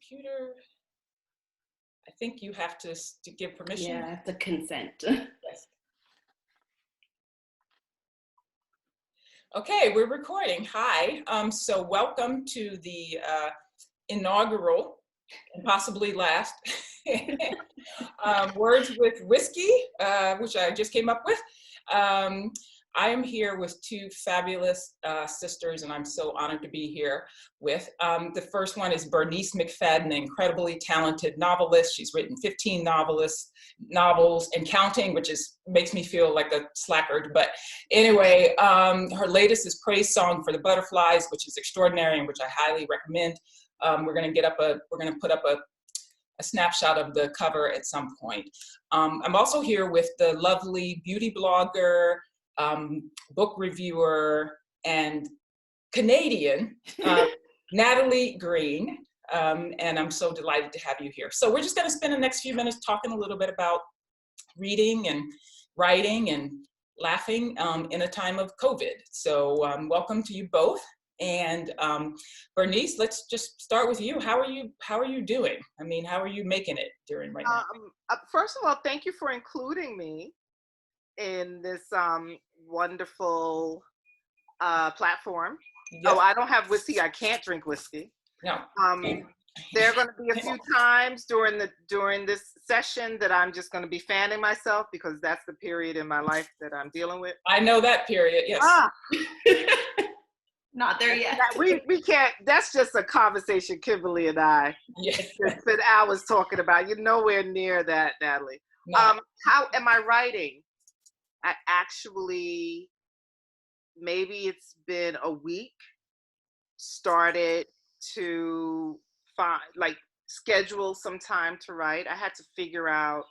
computer. I think you have to give permission. Yeah, I have to consent. Yes. Okay, we're recording. Hi. So welcome to the inaugural and possibly last Words with Whiskey, which I just came up with. I am here with two fabulous sisters, and I'm so honored to be here with. The first one is Bernice Mcfadden, an incredibly talented novelist. She's written 15 novels and counting, which makes me feel like a slackard. But anyway, her latest is Praise Song for the Butterflies, which is extraordinary and which I highly recommend. We're going to put up a snapshot of the cover at some point. I'm also here with the lovely beauty blogger, book reviewer, and Canadian, Natalie Green, and I'm so delighted to have you here. So we're just going to spend the next few minutes talking a little bit about reading and writing and laughing in a time of COVID. So welcome to you both. And Bernice, let's just start with you. How are you doing? I mean, how are you making it during right now? First of all, thank you for including me in this wonderful platform. Yes. Oh, I don't have whiskey. I can't drink whiskey. No. There are going to be a few times during this session that I'm just going to be fanning myself because that's the period in my life that I'm dealing with. I know that period. Yes. Not there yet. We can't. That's just a conversation Kimberly and I spent hours talking about. You're nowhere near that, Natalie. No. How am I writing? I actually, maybe it's been a week, started to schedule some time to write. I had to figure out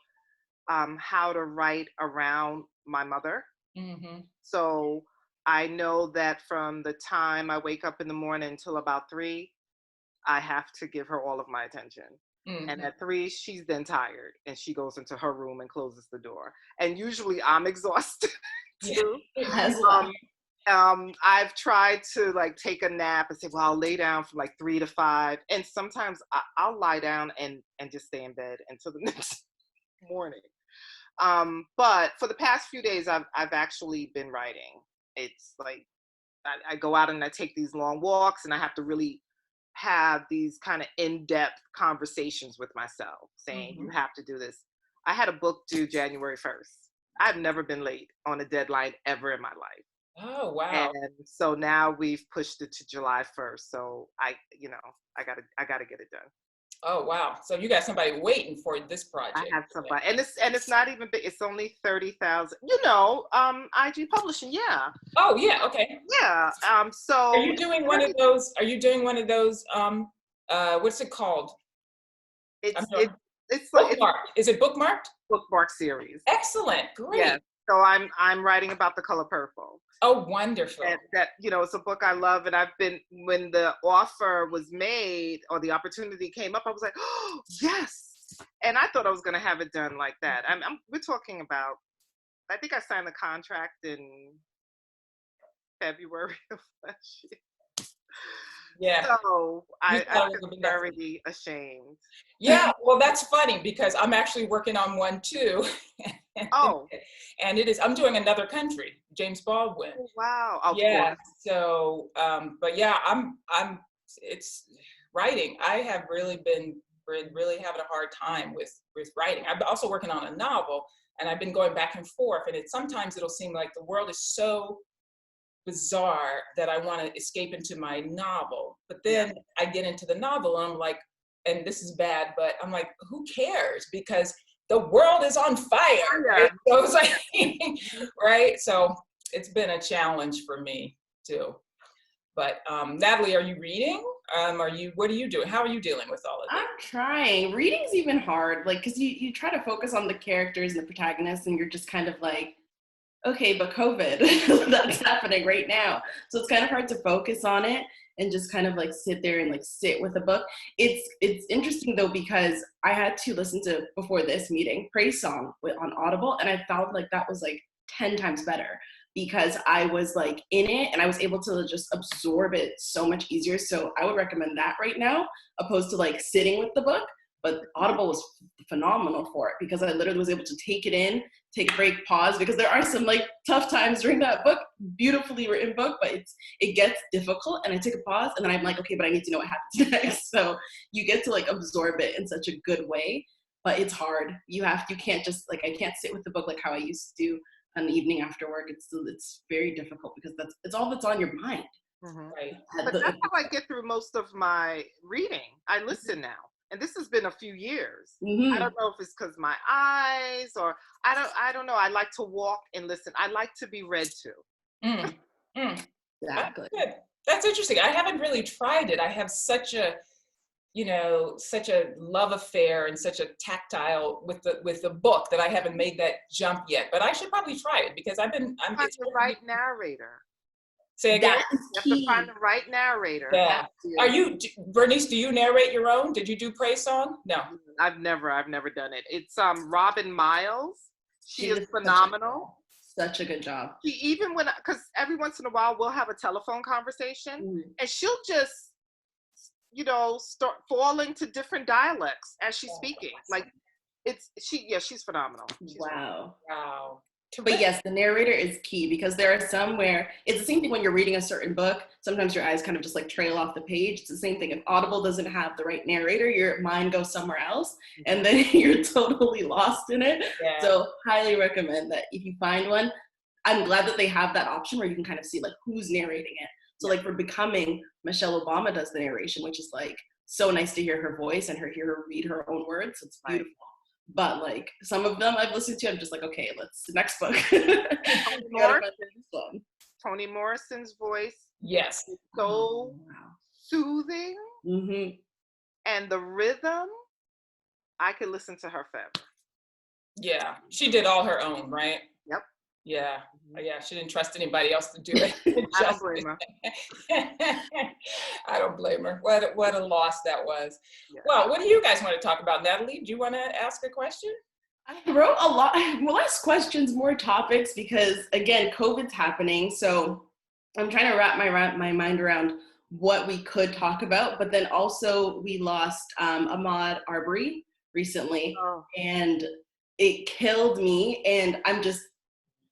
how to write around my mother. Mm-hmm. So I know that from the time I wake up in the morning until about 3, I have to give her all of my attention. Mm-hmm. And at 3, she's then tired and she goes into her room and closes the door. And usually I'm exhausted too. I've tried to take a nap and say, well, I'll lay down from 3 to 5. And sometimes I'll lie down and just stay in bed until the next morning. But for the past few days, I've actually been writing. It's I go out and I take these long walks and I have to really have these kind of in-depth conversations with myself saying, mm-hmm. You have to do this. I had a book due January 1st. I've never been late on a deadline ever in my life. Oh, wow. And so now we've pushed it to July 1st. So I gotta get it done. Oh, wow. So you got somebody waiting for this project. I have somebody, and it's not even big. It's only 30,000. IG Publishing. Yeah. Oh, yeah. Okay. Yeah. So. Are you doing one of those? What's it called? It's bookmarked. Is it bookmarked? Bookmark series. Excellent. Great. Yeah. So I'm writing about The Color Purple. Oh, wonderful. And that it's a book I love, and when the offer was made or the opportunity came up, I was like, oh, yes. And I thought I was going to have it done like that. We're talking about, I think I signed the contract in February of last year. Yeah. So I'm very ashamed. Yeah, well, that's funny because I'm actually working on one too. Oh. And I'm doing Another Country, James Baldwin. Oh, wow. Of yeah. course. So, but yeah, it's writing. I have really been really having a hard time with writing. I'm also working on a novel, and I've been going back and forth, and sometimes it'll seem like the world is so bizarre that I want to escape into my novel. But then I get into the novel and I'm like, and this is bad, but I'm like, who cares? Because the world is on fire. Right? So it's like, right? So it's been a challenge for me too. But Natalie, are you reading? What are you doing? How are you dealing with all of this? I'm trying. Reading's even hard, because you try to focus on the characters and the protagonists, and you're just kind of like, okay, but COVID, that's happening right now. So it's kind of hard to focus on it and just kind of sit there and sit with a book. It's interesting though, because I had to listen to, before this meeting, Praise Song on Audible, and I felt like that was 10 times better. because I was like in it and I was able to just absorb it so much easier. So I would recommend that right now, opposed to like sitting with the book. But Audible was phenomenal for it because I literally was able to take it in, take a break, pause, because there are some like tough times during that book, beautifully written book, but it gets difficult, and I take a pause and then I'm like, okay, but I need to know what happens next. So you get to like absorb it in such a good way, but it's hard. You can't just like, I can't sit with the book like how I used to do an evening after work. It's very difficult because it's all that's on your mind. Mm-hmm. Right. But that's how I get through most of my reading. I listen now. And this has been a few years. Mm-hmm. I don't know if it's because my eyes or I don't know. I like to walk and listen. I like to be read to. Exactly. That's good. That's interesting. I haven't really tried it. I have such a love affair and such a tactile with the book that I haven't made that jump yet. But I should probably try it because I'm find the right narrator. Say again. You have to find the right narrator. Yeah. Are you, Bernice, do you narrate your own? Did you do praise song? No. I've never done it. It's Robin Miles. She is phenomenal. Such a good job. She even because every once in a while we'll have a telephone conversation and she'll just, start falling to different dialects as she's speaking. Like she's phenomenal. Wow. But yes, the narrator is key because there are some where it's the same thing when you're reading a certain book. Sometimes your eyes kind of just like trail off the page. It's the same thing. If Audible doesn't have the right narrator, your mind goes somewhere else and then you're totally lost in it. Yeah. So highly recommend that if you find one. I'm glad that they have that option where you can kind of see like who's narrating it. So like for Becoming, Michelle Obama does the narration, which is like so nice to hear her voice and hear her read her own words. It's beautiful. Right. But like some of them I've listened to, I'm just like, okay, let's the next book. Toni Morrison's voice. Yes. Is so soothing. Mm-hmm. And the rhythm, I could listen to her forever. Yeah. She did all her own, right? Yep. Yeah. Yeah. She didn't trust anybody else to do it. I don't blame her. I don't blame her. What a loss that was. Yeah. Well, what do you guys want to talk about? Natalie, do you want to ask a question? I wrote a lot, less questions, more topics, because again, COVID's happening. So I'm trying to wrap my mind around what we could talk about. But then also we lost Ahmaud Arbery recently, and it killed me. And I'm just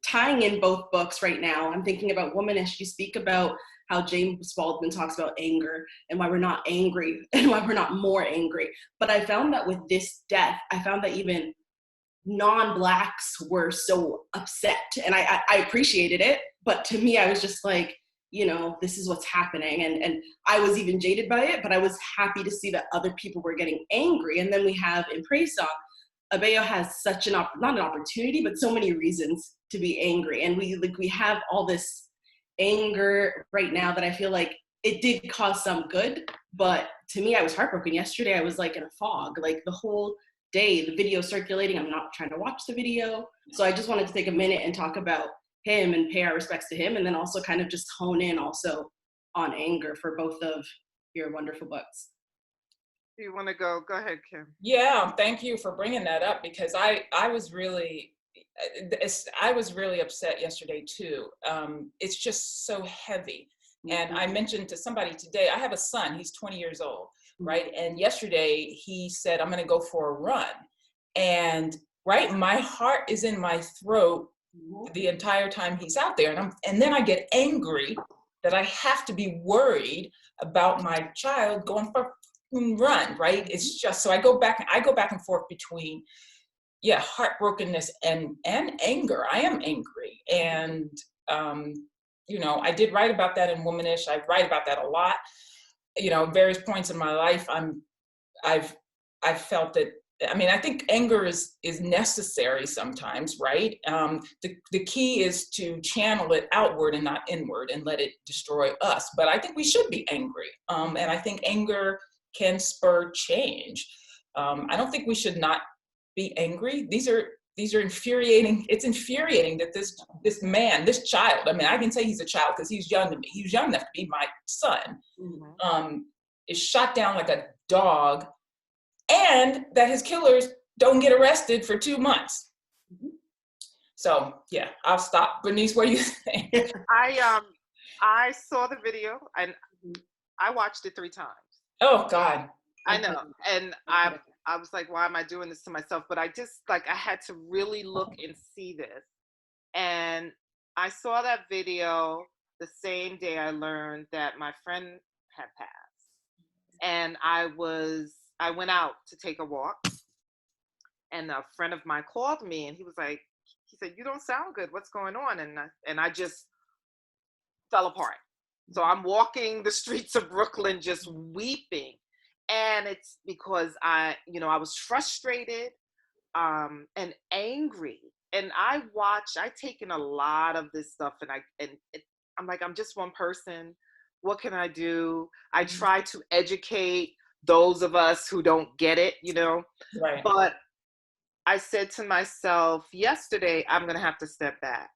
tying in both books right now. I'm thinking about Womanish. You speak about how James Baldwin talks about anger and why we're not angry and why we're not more angry. But I found that with this death, I found that even non-Blacks were so upset, and I appreciated it. But to me, I was just like, this is what's happening. And I was even jaded by it, but I was happy to see that other people were getting angry. And then we have in Praise Song, Abeyo has such not an opportunity, but so many reasons to be angry. And we have all this anger right now that I feel like it did cause some good. But to me, I was heartbroken. Yesterday, I was like in a fog, like the whole day, the video circulating. I'm not trying to watch the video. So I just wanted to take a minute and talk about him and pay our respects to him. And then also kind of just hone in also on anger for both of your wonderful books. Do you want to go? Go ahead, Kim. Yeah, thank you for bringing that up because I was really upset yesterday too. It's just so heavy. And I mentioned to somebody today, I have a son, he's 20 years old, right? And yesterday he said, I'm going to go for a run. And right, my heart is in my throat the entire time he's out there. And then I get angry that I have to be worried about my child going for a run, right? It's just, so I go back and forth between, heartbrokenness and anger. I am angry. And, I did write about that in Womanish. I write about that a lot. Various points in my life, I've felt that, I think anger is necessary sometimes, right? The key is to channel it outward and not inward and let it destroy us. But I think we should be angry. And I think anger can spur change. I don't think we should not be angry. These are infuriating. It's infuriating that this man, this child, I can say he's a child because he's young to me. He's young enough to be my son, is shot down like a dog, and that his killers don't get arrested for 2 months. So yeah, I'll stop. Bernice, what do you think? I saw the video and I watched it 3 times. Oh God. I know. And I was like, why am I doing this to myself? But I just like, I had to really look and see this. And I saw that video the same day I learned that my friend had passed. And I went out to take a walk, and a friend of mine called me, and he said, you don't sound good. What's going on? And I just fell apart. So I'm walking the streets of Brooklyn just weeping. And it's because I was frustrated and angry. And I take in a lot of this stuff, and I'm like, I'm just one person. What can I do? I try to educate those of us who don't get it, Right. But I said to myself yesterday, I'm going to have to step back.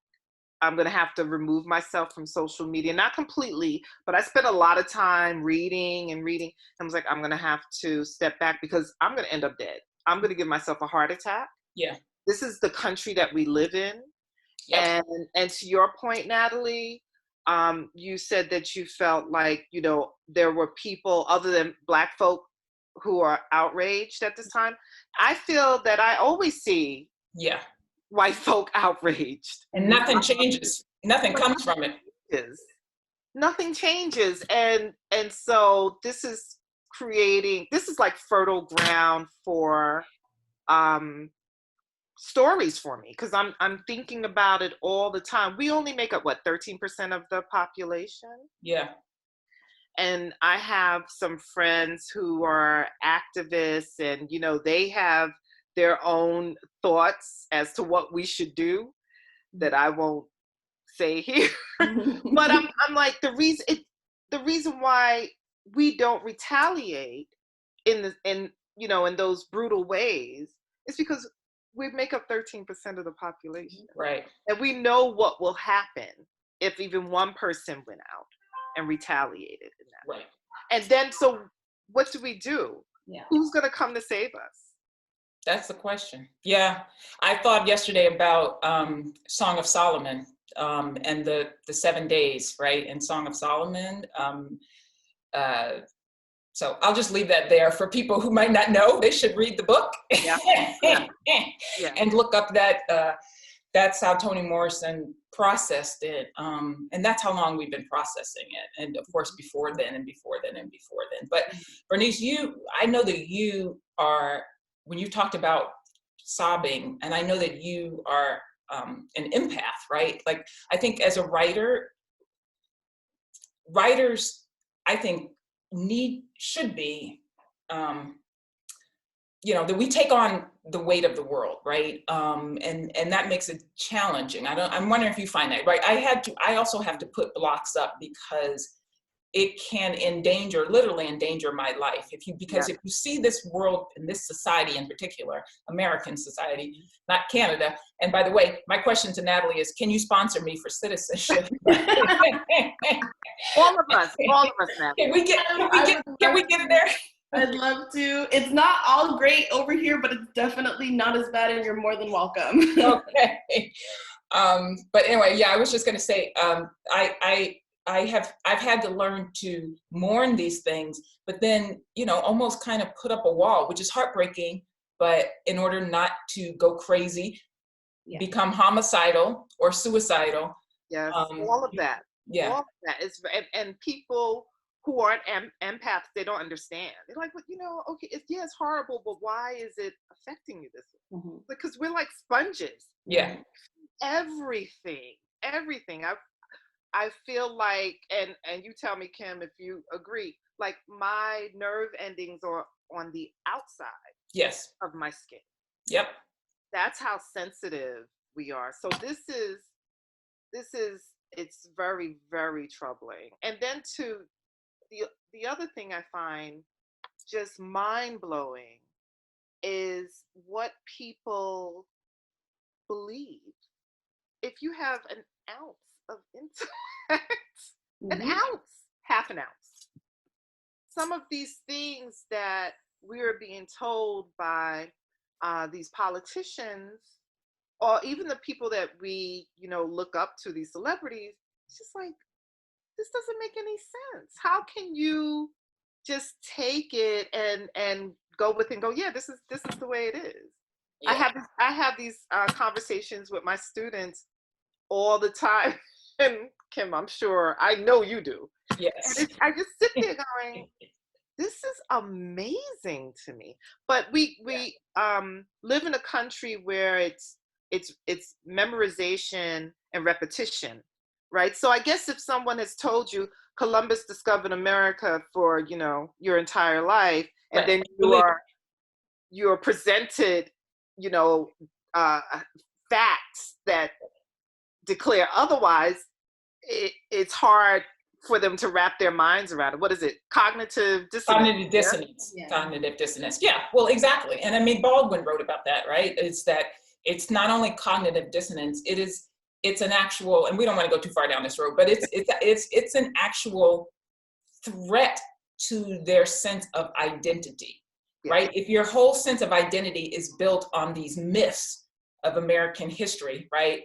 I'm going to have to remove myself from social media, not completely, but I spent a lot of time reading. I was like, I'm going to have to step back because I'm going to end up dead. I'm going to give myself a heart attack. Yeah. This is the country that we live in. Yep. And to your point, Natalie, you said that you felt like, there were people other than Black folk who are outraged at this time. I feel that I always see white folk outraged. And nothing changes. Nothing comes from it. Nothing changes. And so this is like fertile ground for stories for me, because I'm thinking about it all the time. We only make up 13% of the population. Yeah. And I have some friends who are activists, and they have their own thoughts as to what we should do that I won't say here. But I'm like, the reason why we don't retaliate in those brutal ways is because we make up 13% of the population. Right. And we know what will happen if even one person went out and retaliated in that way. And then, so what do we do? Yeah. Who's going to come to save us? That's the question. Yeah. I thought yesterday about Song of Solomon and the 7 days, right? In Song of Solomon. So I'll just leave that there for people who might not know. They should read the book. Yeah. And look up that. That's how Toni Morrison processed it. And that's how long we've been processing it. And of course, before then and before then and before then. But Bernice, I know that you are, when you talked about sobbing, and I know that you are an empath, right? Like, I think as a writers, I think, should be, that we take on the weight of the world, right? And that makes it challenging. I'm wondering if you find that, right? I also have to put blocks up because it can literally endanger my life. If you see this world and this society in particular, American society, not Canada. And by the way, my question to Natalie is, can you sponsor me for citizenship? All of us, Natalie. Can we get there? I'd love to. It's not all great over here, but it's definitely not as bad, and you're more than welcome. Okay. But anyway, I was just going to say, I've had to learn to mourn these things, but then, almost kind of put up a wall, which is heartbreaking, but in order not to go crazy, become homicidal or suicidal. Yes, all of that. Yeah. All of that is, and people who aren't empaths, they don't understand. They're like, well, okay, it's horrible, but why is it affecting you this way? Mm-hmm. Because we're like sponges. Yeah. Everything. I feel like, and you tell me, Kim, if you agree, like my nerve endings are on the outside of my skin. Yep. That's how sensitive we are. So this is, it's very, very troubling. And then the other thing I find just mind-blowing is what people believe. If you have an ounce of intellect, an ounce, half an ounce, some of these things that we are being told by these politicians or even the people that we, look up to, these celebrities, it's just like, this doesn't make any sense. How can you just take it and go with it and go, yeah, this is the way it is. Yeah. I have these conversations with my students all the time, and Kim, I'm sure I know you do. Yes. And I just sit there going, this is amazing to me. But we live in a country where it's memorization and repetition, right? So I guess if someone has told you Columbus discovered America for, your entire life, and then you're presented, facts that declare otherwise, it's hard for them to wrap their minds around it. What is it? Cognitive dissonance. Cognitive dissonance. Yeah. Cognitive dissonance. Yeah, well, exactly. And I mean, Baldwin wrote about that, right? It's that it's not only cognitive dissonance, it's an actual, and we don't want to go too far down this road, but it's an actual threat to their sense of identity, right? If your whole sense of identity is built on these myths of American history, right?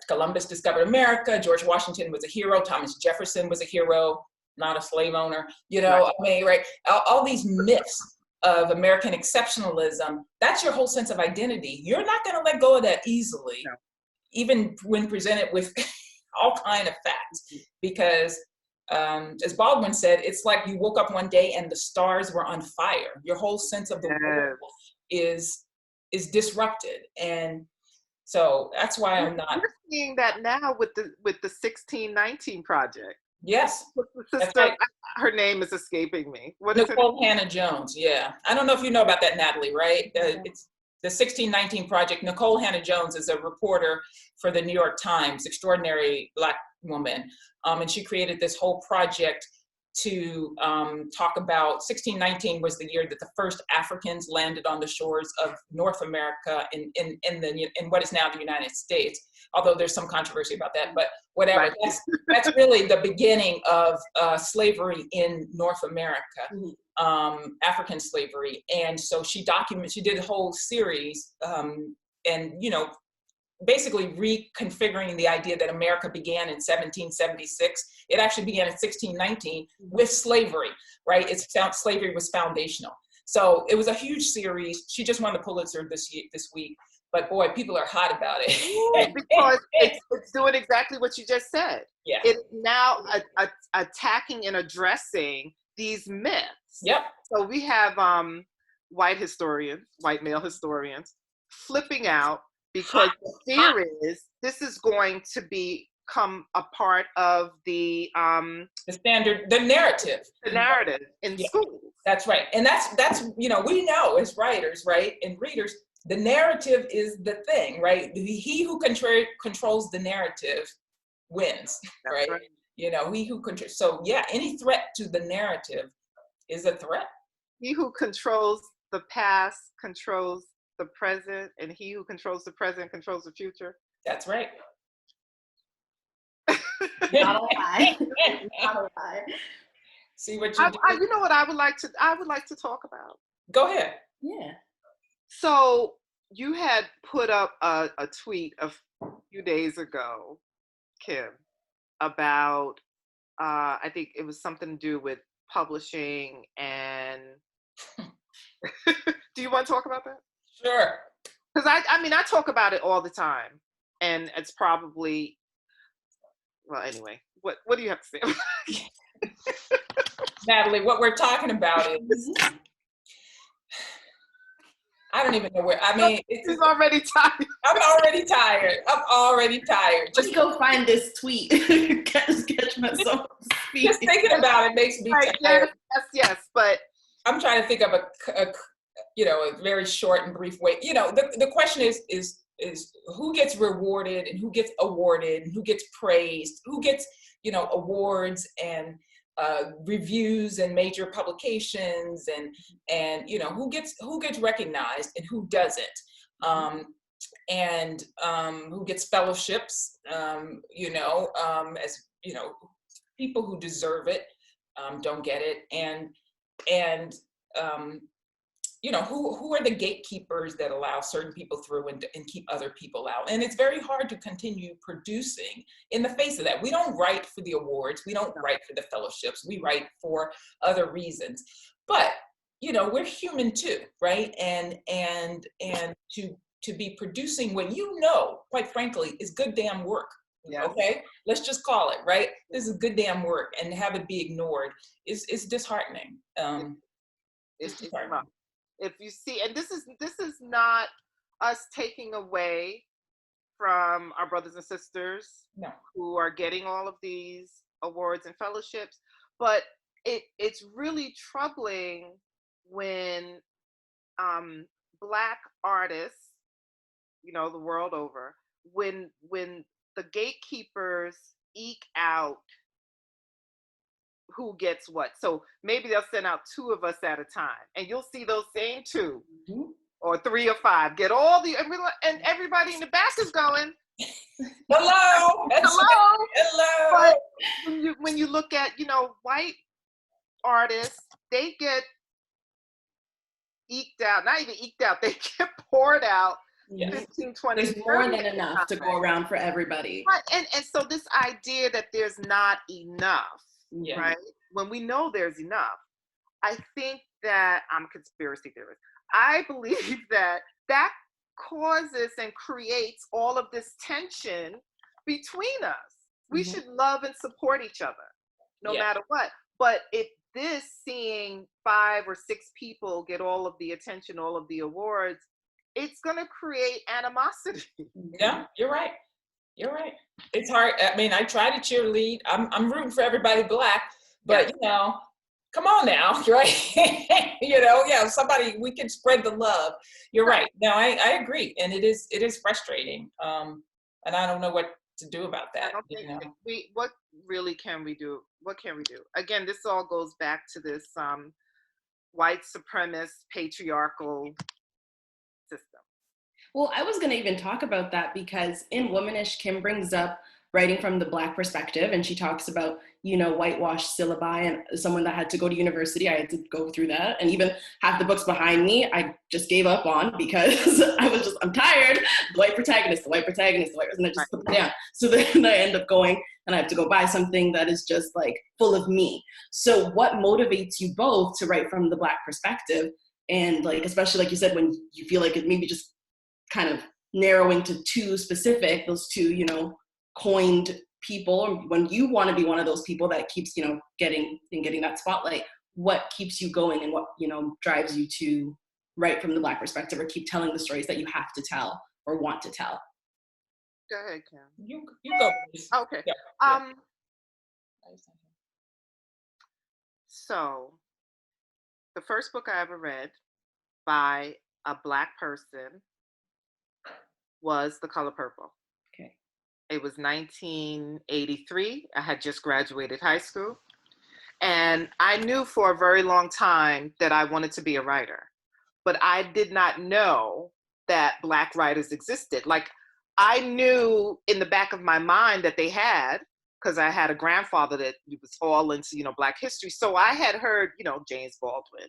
Columbus discovered America, George Washington was a hero, Thomas Jefferson was a hero, not a slave owner, I mean, right? All these myths of American exceptionalism, that's your whole sense of identity. You're not gonna let go of that easily, even when presented with all kind of facts, because as Baldwin said, it's like you woke up one day and the stars were on fire. Your whole sense of the world is disrupted. And so that's why I'm not. We're seeing that now with the 1619 project. Yes. Sister, right. Her name is escaping me. What is Nicole Hannah-Jones. Yeah. I don't know if you know about that, Natalie, right? It's the 1619 project. Nicole Hannah-Jones is a reporter for the New York Times, extraordinary Black woman. And she created this whole project to talk about 1619 was the year that the first Africans landed on the shores of North America in what is now the United States. Although there's some controversy about that, but whatever. Right. That's really the beginning of slavery in North America, African slavery. And so she did a whole series, and basically reconfiguring the idea that America began in 1776. It actually began in 1619 with slavery, right? Slavery was foundational. So it was a huge series. She just won the Pulitzer this week, but boy, people are hot about it. Because it's doing exactly what you just said. Yeah. It's now attacking and addressing these myths. Yep. So we have white male historians, flipping out, because the fear is this is going to become a part of the narrative. The narrative in schools. That's right. And that's we know as writers, right, and readers, the narrative is the thing, right? He who controls the narrative wins, right? He who controls. So yeah, any threat to the narrative is a threat. He who controls the past controls the present, and he who controls the present controls the future. That's right. Not a lie. Not a lie. See what you do. You know what I would like to talk about. Go ahead. Yeah. So you had put up a tweet a few days ago, Kim, about I think it was something to do with publishing and. Do you want to talk about that? Sure. Because I talk about it all the time, and it's probably, well, anyway, what do you have to say? Natalie, what we're talking about is, I don't even know where, She's already tired. I'm already tired. Just go find this tweet. catch myself. Just thinking about it makes me tired. Yes, but I'm trying to think of a very short and brief way. The question is who gets rewarded and who gets awarded and who gets praised, who gets, awards and reviews and major publications and who gets recognized and who doesn't, and who gets fellowships, as people who deserve it don't get it, and who are the gatekeepers that allow certain people through and keep other people out? And it's very hard to continue producing in the face of that. We don't write for the awards. We don't write for the fellowships. We write for other reasons. But, we're human too, right? And to be producing what quite frankly, is good damn work. Yeah. Okay, let's just call it, right? This is good damn work, and have it be ignored is disheartening. It's disheartening. If you see, and this is not us taking away from our brothers and sisters who are getting all of these awards and fellowships, but it's really troubling when Black artists, the world over, when the gatekeepers eke out who gets what. So maybe they'll send out 2 of us at a time, and you'll see those same 2 or 3 or 5 get all and everybody in the back is going, hello. But when you look at, white artists, they get eked out, not even eked out, they get poured out. 15, 20, there's more than enough to go around for everybody. Right. And so this idea that there's not enough, right? When we know there's enough, I think that I'm a conspiracy theorist. I believe that causes and creates all of this tension between us. We should love and support each other, no matter what. But if seeing 5 or 6 people get all of the attention, all of the awards, it's going to create animosity. Yeah, you're right. It's hard. I mean, I try to cheerlead. I'm rooting for everybody Black, but come on now, right? Somebody, we can spread the love. You're right. No, I agree, and it is frustrating. And I don't know what to do about that. What really can we do? What can we do? Again, this all goes back to this white supremacist patriarchal system. Well, I was going to even talk about that because in Womanish, Kim brings up writing from the Black perspective, and she talks about, whitewashed syllabi, and someone that had to go to university, I had to go through that. And even half the books behind me, I just gave up on because I'm tired. The white protagonist, and I just put them down. So then I end up going and I have to go buy something that is just like full of me. So what motivates you both to write from the Black perspective? And like, especially like you said, when you feel like it maybe just kind of narrowing to 2 specific, those 2, coined people, when you want to be one of those people that keeps, getting that spotlight, what keeps you going and what, drives you to write from the Black perspective or keep telling the stories that you have to tell or want to tell? Go ahead, Kim. You go. Okay. So the first book I ever read by a Black person was The Color Purple. Okay. It was 1983. I had just graduated high school. And I knew for a very long time that I wanted to be a writer. But I did not know that Black writers existed. Like, I knew in the back of my mind that they had, because I had a grandfather that was all into, Black history. So I had heard, James Baldwin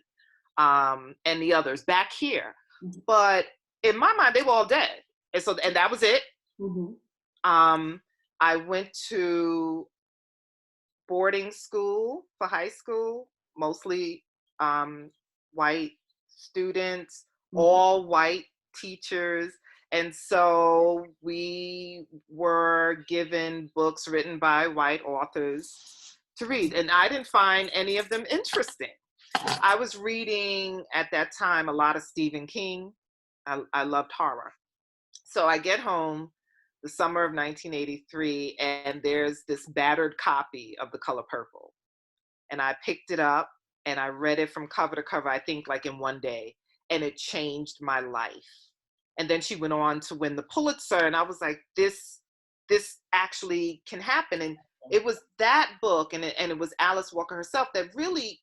and the others back here. But in my mind, they were all dead. And that was it. I went to boarding school for high school, mostly white students, all white teachers. And so we were given books written by white authors to read. And I didn't find any of them interesting. I was reading at that time a lot of Stephen King. I loved horror. So I get home the summer of 1983, and there's this battered copy of The Color Purple. And I picked it up and I read it from cover to cover, I think like in one day, and it changed my life. And then she went on to win the Pulitzer, and I was like, this actually can happen. And it was that book, and it was Alice Walker herself that really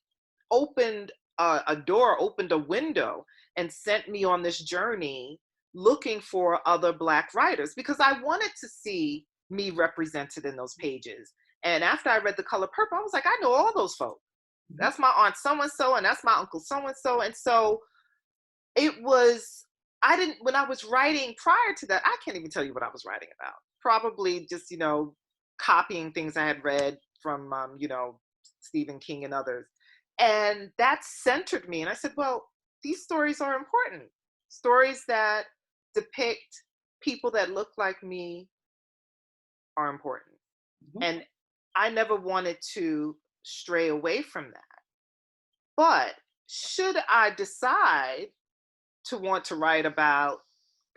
opened a door, opened a window, and sent me on this journey looking for other Black writers, because I wanted to see me represented in those pages. And after I read The Color Purple, I was like, I know all those folks. That's my aunt so-and-so, and that's my uncle so-and-so. And so it was, when I was writing prior to that, I can't even tell you what I was writing about. Probably just, copying things I had read from, Stephen King and others. And that centered me. And I said, well, these stories are important. Stories that depict people that look like me are important. Mm-hmm. And I never wanted to stray away from that. But should I decide to want to write about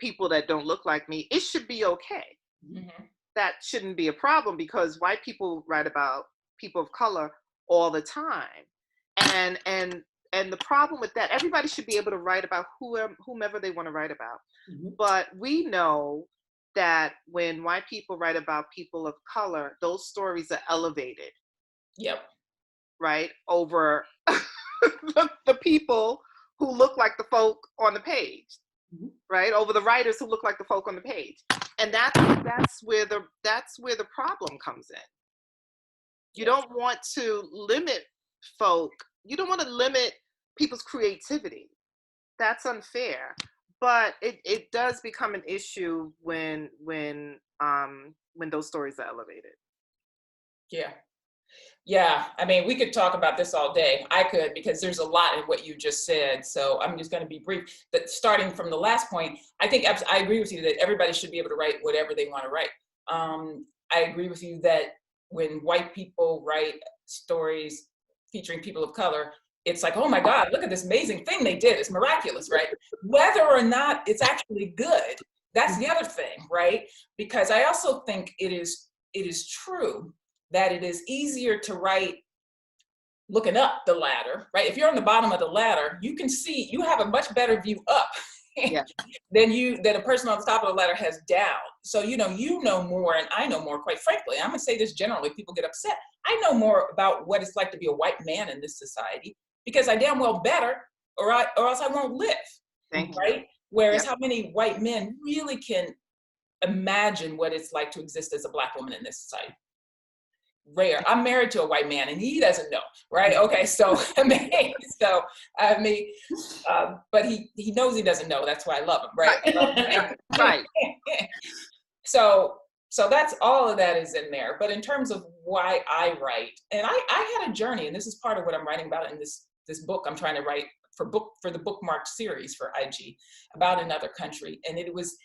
people that don't look like me, it should be okay. Mm-hmm. That shouldn't be a problem, because white people write about people of color all the time. And the problem with that, everybody should be able to write about whomever they want to write about. Mm-hmm. But we know that when white people write about people of color, those stories are elevated. Yep. Right? Over the people who look like the folk on the page. Mm-hmm. Right? Over the writers who look like the folk on the page. And that's where the problem comes in. You don't want to limit folk. You don't want to limit people's creativity. That's unfair. But it does become an issue when those stories are elevated. Yeah. Yeah, I mean, we could talk about this all day. I could, because there's a lot in what you just said. So I'm just going to be brief. That starting from the last point, I think I agree with you that everybody should be able to write whatever they want to write. I agree with you that when white people write stories featuring people of color, it's like, oh my God, look at this amazing thing they did. It's miraculous, right? Whether or not it's actually good, that's the other thing, right? Because I also think it is true that it is easier to write looking up the ladder, right? If you're on the bottom of the ladder, you can see, you have a much better view up than a person on the top of the ladder has down. So, you know more, and I know more, quite frankly. I'm gonna say this generally, people get upset. I know more about what it's like to be a white man in this society, because I damn well better, or else I won't live, right? Whereas how many white men really can imagine what it's like to exist as a Black woman in this society? Rare. I'm married to a white man and he doesn't know, right? Okay, so but he knows he doesn't know. That's why I love him, right? Right. So that's, all of that is in there. But in terms of why I write, and I had a journey, and this is part of what I'm writing about in this book I'm trying to write for the bookmarked series for IG about another country, and it was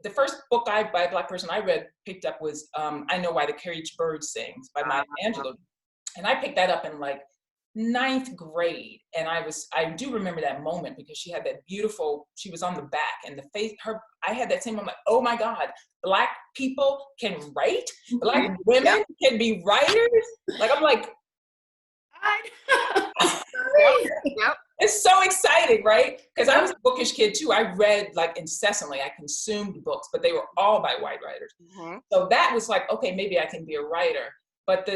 the first book by a Black person I picked up was I Know Why the Caged Bird Sings by Maya Angelou. And I picked that up in like 9th grade. And I do remember that moment, because she had that beautiful, she was on the back, and the face, I had that same moment, oh my God, Black people can write? Black women can be writers? Like, I'm like, Yep. It's so exciting, right? Because I was a bookish kid too. I read like incessantly. I consumed books, but they were all by white writers. Mm-hmm. So that was like, okay, maybe I can be a writer. But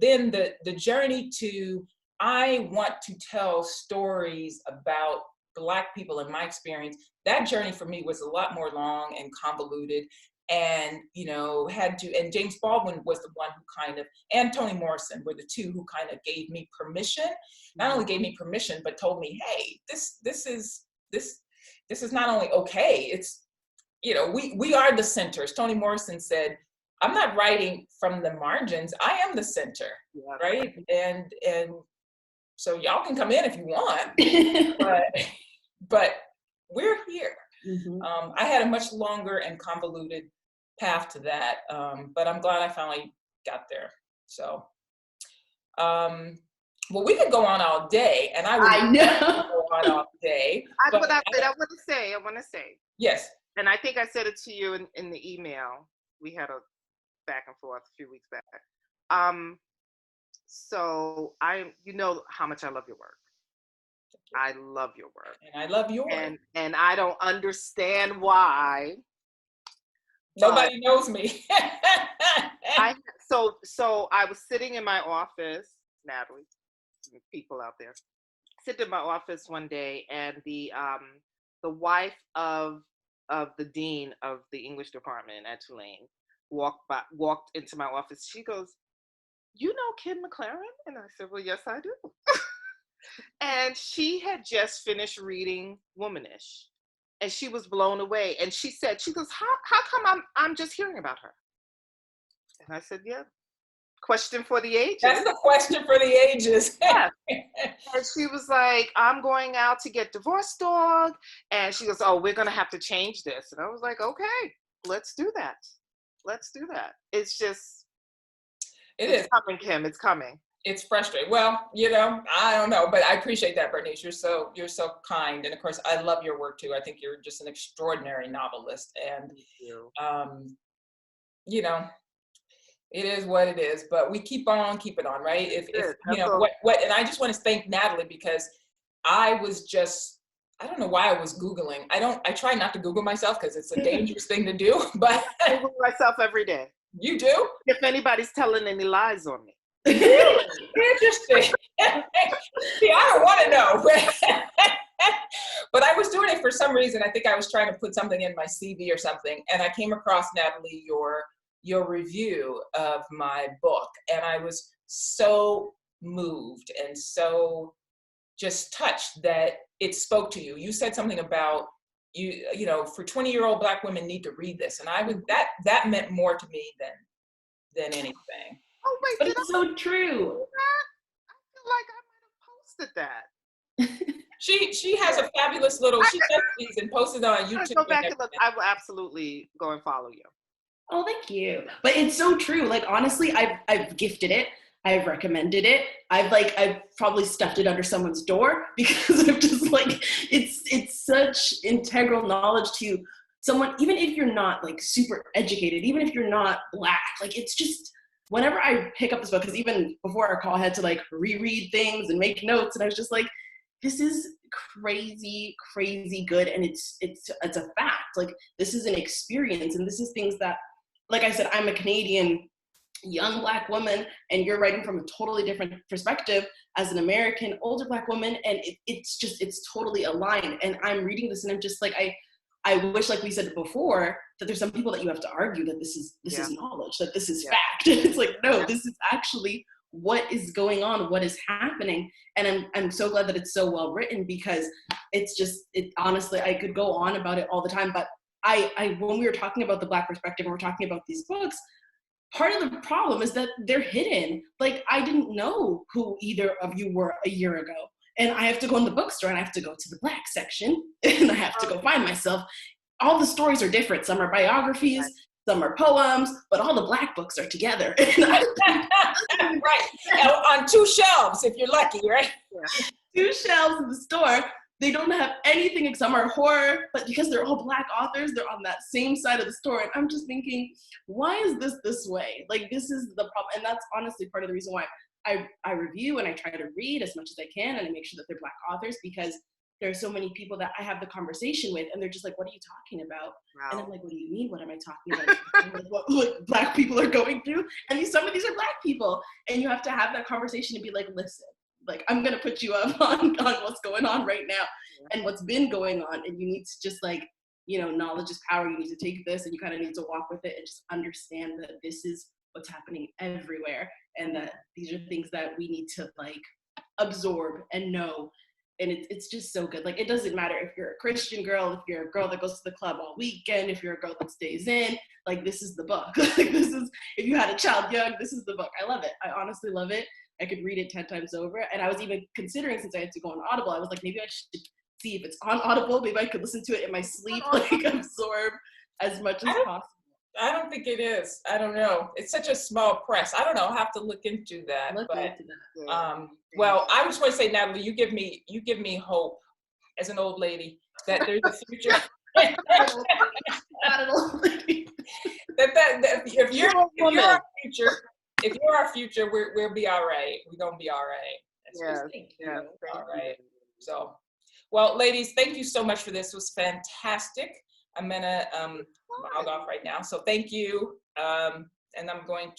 then the journey to, I want to tell stories about Black people in my experience, that journey for me was a lot more long and convoluted. And, and James Baldwin was the one who kind of, and Toni Morrison were the two who kind of gave me permission, not only gave me permission, but told me, hey, this is not only okay, it's, we are the centers. Toni Morrison said, I'm not writing from the margins, I am the center, right? And so y'all can come in if you want, but we're here. Mm-hmm. I had a much longer and convoluted path to that, but I'm glad I finally got there. So, well, we could go on all day, and I know go on all day. I want to say. Yes. And I think I said it to you in the email. We had a back and forth a few weeks back. So you know how much I love your work. I love your work. And I love yours. And I don't understand why. Nobody knows me. So I was sitting in my office, Natalie, people out there, sitting in my office one day, and the wife of the dean of the English department at Tulane walked into my office. She goes, "You know Kim McLarin?" And I said, "Well, yes, I do." And she had just finished reading Womanish, and she was blown away. And she goes, how come I'm just hearing about her? And I said, yeah, question for the ages. That's the question for the ages. Yeah. And she was like, I'm going out to get Divorce Dog. And she goes, oh, we're going to have to change this. And I was like, okay, let's do that. Let's do that. It's just, it's coming, Kim. It's coming. It's frustrating. Well, you know, I don't know, but I appreciate that, Bernice. You're so kind. And of course, I love your work too. I think you're just an extraordinary novelist. And, Thank you. You know, it is what it is, but we keep on keeping on, right? If you know, what, and I just want to thank Natalie, because I was just, I don't know why I was Googling. I try not to Google myself because it's a dangerous thing to do, but I Google myself every day. You do? If anybody's telling any lies on me. Interesting. See, I don't want to know. But I was doing it for some reason. I think I was trying to put something in my CV or something. And I came across, Natalie, your review of my book. And I was so moved and so just touched that it spoke to you. You said something about, you know, for 20-year-old Black women need to read this. And I would, that meant more to me than anything. Oh, wait, but it's so true. I feel like I might have posted that. She has a fabulous little, she does these and posts it on YouTube. Go back and look. I will absolutely go and follow you. Oh, thank you. But it's so true. Like, honestly, I've gifted it. I've recommended it. I've probably stuffed it under someone's door because I'm just like, it's such integral knowledge to someone, even if you're not like super educated, even if you're not Black, like it's just, whenever I pick up this book, because even before our call I had to like reread things and make notes, and I was just like, this is crazy, crazy good. And it's a fact. Like, this is an experience, and this is things that, like I said, I'm a Canadian young Black woman, and you're writing from a totally different perspective as an American older Black woman, and it's totally aligned. And I'm reading this and I'm just like, I wish, like we said before, that there's some people that you have to argue that this is knowledge, that this is fact. It's like, no, this is actually what is going on, what is happening. And I'm so glad that it's so well written, because it's just, honestly, I could go on about it all the time. But I when we were talking about the Black perspective and we're talking about these books, part of the problem is that they're hidden. Like, I didn't know who either of you were a year ago. And I have to go in the bookstore and I have to go to the Black section and I have to go find myself. All the stories are different. Some are biographies, some are poems, but all the Black books are together. Right. On 2 shelves, if you're lucky, right? Yeah. 2 shelves in the store. They don't have anything. Some are horror, but because they're all Black authors, they're on that same side of the store. And I'm just thinking, why is this way? Like, this is the problem. And that's honestly part of the reason why I review and I try to read as much as I can, and I make sure that they're Black authors, because there are so many people that I have the conversation with, and they're just like, what are you talking about? Wow. And I'm like, what do you mean? What am I talking about? Like, what Black people are going through? And some of these are Black people. And you have to have that conversation and be like, listen, like, I'm going to put you up on what's going on right now and what's been going on. And you need to just, like, you know, knowledge is power. You need to take this and you kind of need to walk with it and just understand that this is what's happening everywhere, and that these are things that we need to, like, absorb and know. And it's just so good. Like, it doesn't matter if you're a Christian girl, if you're a girl that goes to the club all weekend, if you're a girl that stays in, like, this is the book. Like, this is, if you had a child young, this is the book. I love it. I honestly love it. I could read it 10 times over. And I was even considering, since I had to go on Audible, I was like, maybe I should see if it's on Audible. Maybe I could listen to it in my sleep, like, absorb as much as possible. I don't think it is. I don't know. It's such a small press. I don't know. I'll have to look into that. Well, I just want to say, Natalie, you give me hope as an old lady that there's a future. Not an old lady. that if you're our future, we'll be all right. We're gonna be all right. Yeah. All right. So, well, ladies, thank you so much for this. It was fantastic. I'm gonna log off right now. So thank you. And I'm going to